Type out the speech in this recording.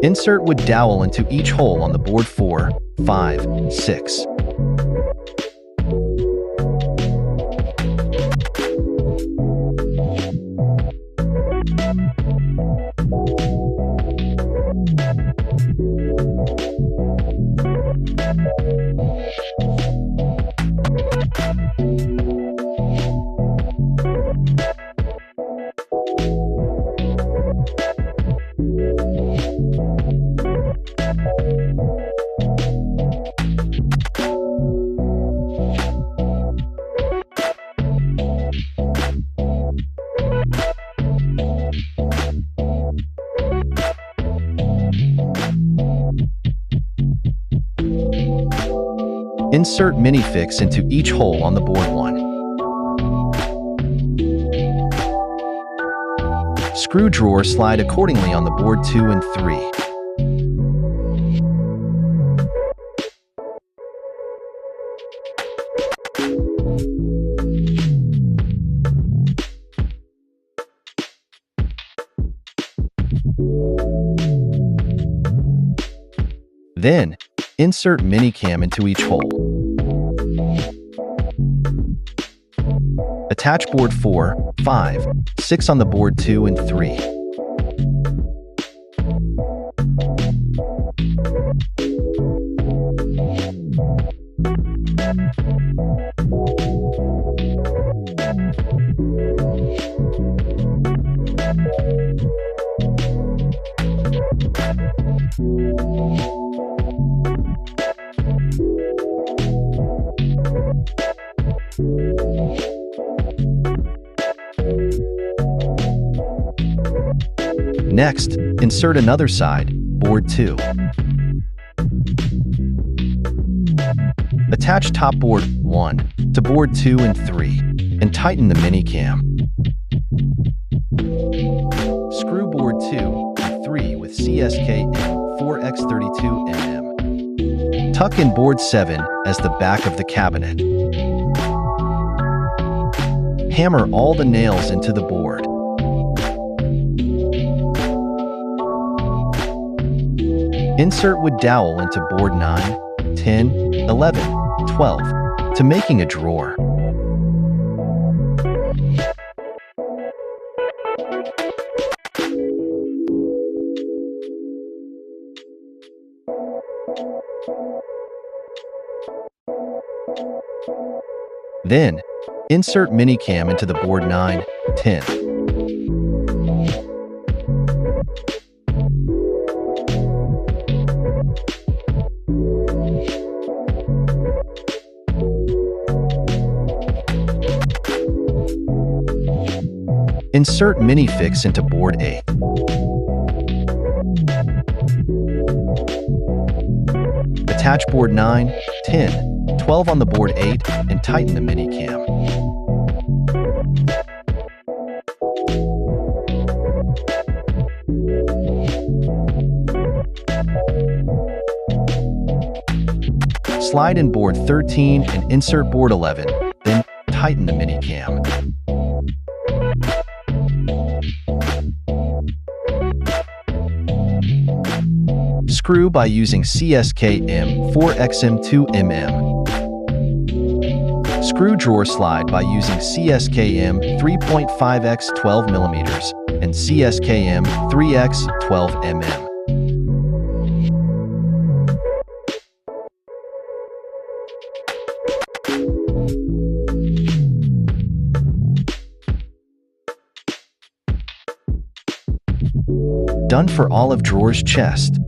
Insert wood dowel into each hole on the board 4, 5, 6. Insert minifix into each hole on the board 1. Screw drawer slide accordingly on the board 2 and 3. Then, insert minicam into each hole. Attach board 4, 5, 6 on the board 2 and 3. Next, insert another side, board 2. Attach top board 1 to board 2 and 3, and tighten the minicam. Screw board 2 and 3 with CSK M4X32mm. Tuck in board 7 as the back of the cabinet. Hammer all the nails into the board. Insert wood dowel into board 9, 10, 11, 12 to making a drawer. Then, insert minicam into the board 9, 10. Insert minifix into board 8. Attach board 9, 10, 12 on the board 8 and tighten the minicam. Slide in board 13 and insert board 11, then tighten the minicam. Screw by using CSK M4XM2mm. Screw drawer slide by using CSK M3.5x12mm and CSK M3x12mm. Done for olive drawer's chest.